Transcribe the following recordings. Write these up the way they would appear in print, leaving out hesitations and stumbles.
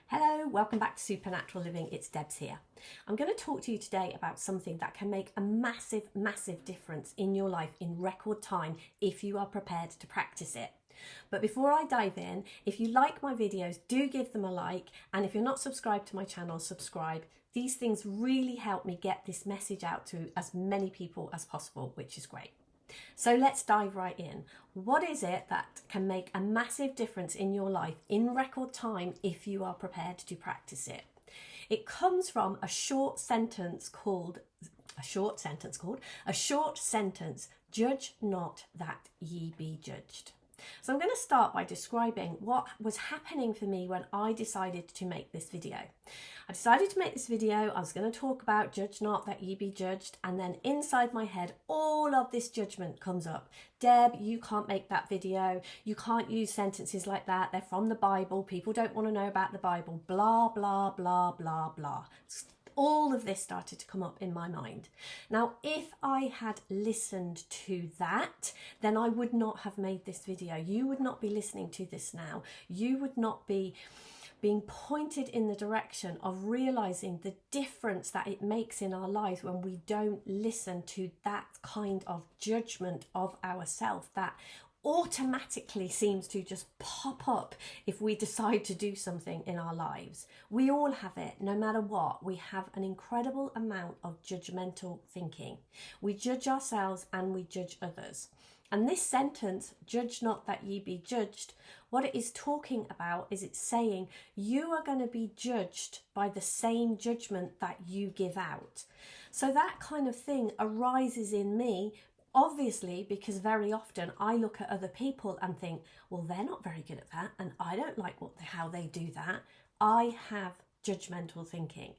Hello, welcome back to Supernatural Living. It's Debs here. I'm going to talk to you today about something that can make a massive, massive difference in your life in record time if you are prepared to practice it. But before I dive in, if you like my videos, do give them a like. And if you're not subscribed to my channel, subscribe. These things really help me get this message out to as many people as possible, which is great. So let's dive right in. What is it that can make a massive difference in your life in record time if you are prepared to practice it? It comes from a short sentence, judge not that ye be judged. So I'm going to start by describing what was happening for me when I decided to make this video. I decided to make this video. I was going to talk about judge not that ye be judged, and then inside my head all of this judgment comes up. Deb, you can't make that video. You can't use sentences like that. They're from the Bible. People don't want to know about the Bible. Blah, blah, blah, blah, blah. All of this started to come up in my mind. Now, if I had listened to that, then I would not have made this video. You would not be listening to this now. You would not be being pointed in the direction of realizing the difference that it makes in our lives when we don't listen to that kind of judgment of ourselves that automatically seems to just pop up if we decide to do something in our lives. We all have it, no matter what. We have an incredible amount of judgmental thinking. We judge ourselves and we judge others. And this sentence, judge not that ye be judged, what it is talking about is it's saying you are going to be judged by the same judgment that you give out. So that kind of thing arises in me, obviously, because very often I look at other people and think, well, they're not very good at that, and I don't like how they do that. I have judgmental thinking.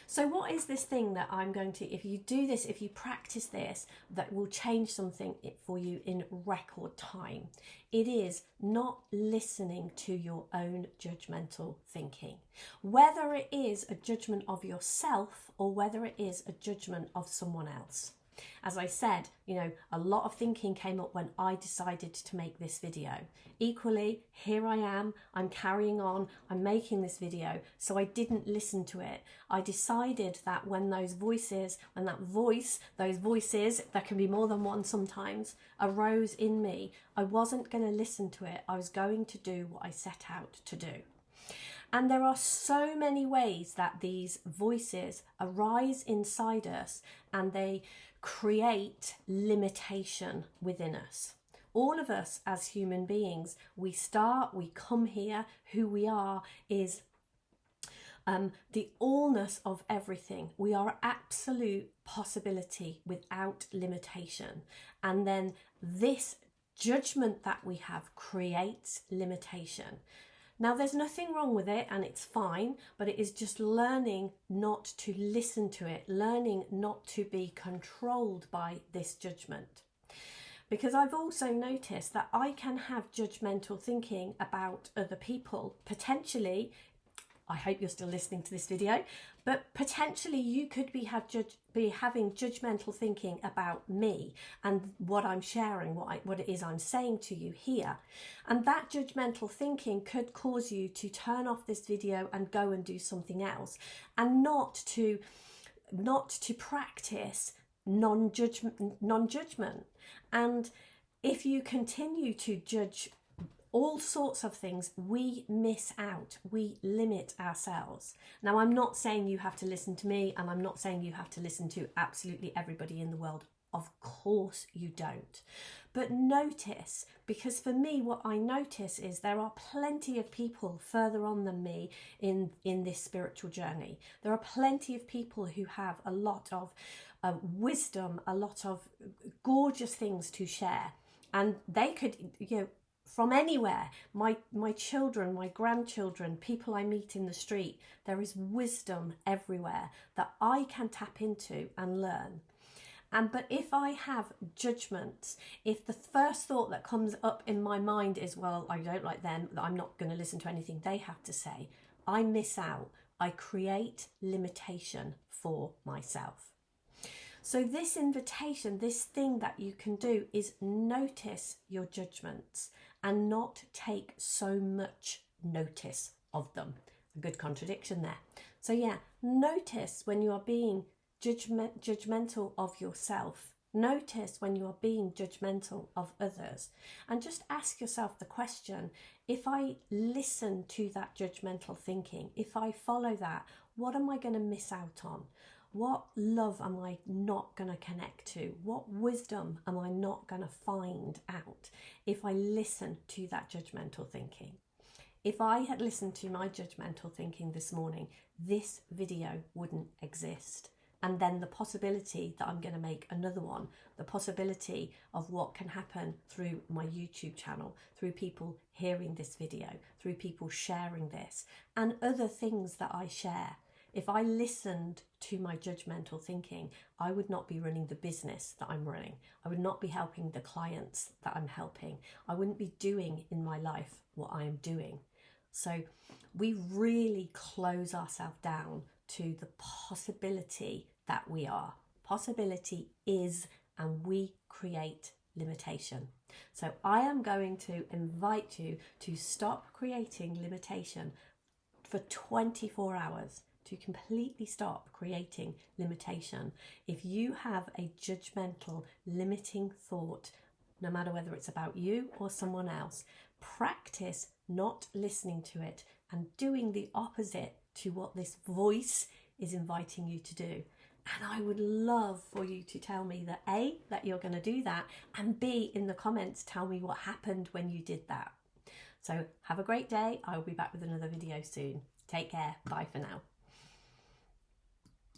So what is this thing that I'm going to, if you do this, if you practice this, that will change something for you in record time? It is not listening to your own judgmental thinking. Whether it is a judgment of yourself or whether it is a judgment of someone else. As I said, a lot of thinking came up when I decided to make this video. Equally, here I am, I'm carrying on, I'm making this video, so I didn't listen to it. I decided that when those voices, there can be more than one sometimes, arose in me, I wasn't going to listen to it. I was going to do what I set out to do. And there are so many ways that these voices arise inside us and they create limitation within us. All of us as human beings, we come here, who we are is the allness of everything. We are absolute possibility without limitation. And then this judgment that we have creates limitation. Now, there's nothing wrong with it and it's fine, but it is just learning not to listen to it, learning not to be controlled by this judgment. Because I've also noticed that I can have judgmental thinking about other people. Potentially, I hope you're still listening to this video, but potentially you could be having judgmental thinking about me and what I'm sharing, what it is I'm saying to you here. And that judgmental thinking could cause you to turn off this video and go and do something else, and not to practice non-judgment. And if you continue to judge all sorts of things, we miss out, we limit ourselves. Now, I'm not saying you have to listen to me, and I'm not saying you have to listen to absolutely everybody in the world. Of course you don't. But notice, because for me, what I notice is there are plenty of people further on than me in this spiritual journey. There are plenty of people who have a lot of wisdom, a lot of gorgeous things to share. And they could, from anywhere, my children, my grandchildren, people I meet in the street, there is wisdom everywhere that I can tap into and learn. But if I have judgments, if the first thought that comes up in my mind is, well, I don't like them, I'm not going to listen to anything they have to say, I miss out. I create limitation for myself. So this invitation, this thing that you can do is notice your judgments and not take so much notice of them. A good contradiction there. So yeah, notice when you are being judgmental of yourself. Notice when you are being judgmental of others, and just ask yourself the question, if I listen to that judgmental thinking, if I follow that, what am I going to miss out on? What love am I not going to connect to? What wisdom am I not going to find out if I listen to that judgmental thinking? If I had listened to my judgmental thinking this morning, this video wouldn't exist. And then the possibility that I'm going to make another one, the possibility of what can happen through my YouTube channel, through people hearing this video, through people sharing this, and other things that I share. If I listened to my judgmental thinking, I would not be running the business that I'm running. I would not be helping the clients that I'm helping. I wouldn't be doing in my life what I am doing. So we really close ourselves down to the possibility that we are. Possibility is, and we create limitation. So I am going to invite you to stop creating limitation for 24 hours, to completely stop creating limitation. If you have a judgmental, limiting thought, no matter whether it's about you or someone else, practice not listening to it and doing the opposite to what this voice is inviting you to do. And I would love for you to tell me that A, that you're going to do that, and B, in the comments, tell me what happened when you did that. So have a great day. I will be back with another video soon. Take care. Bye for now.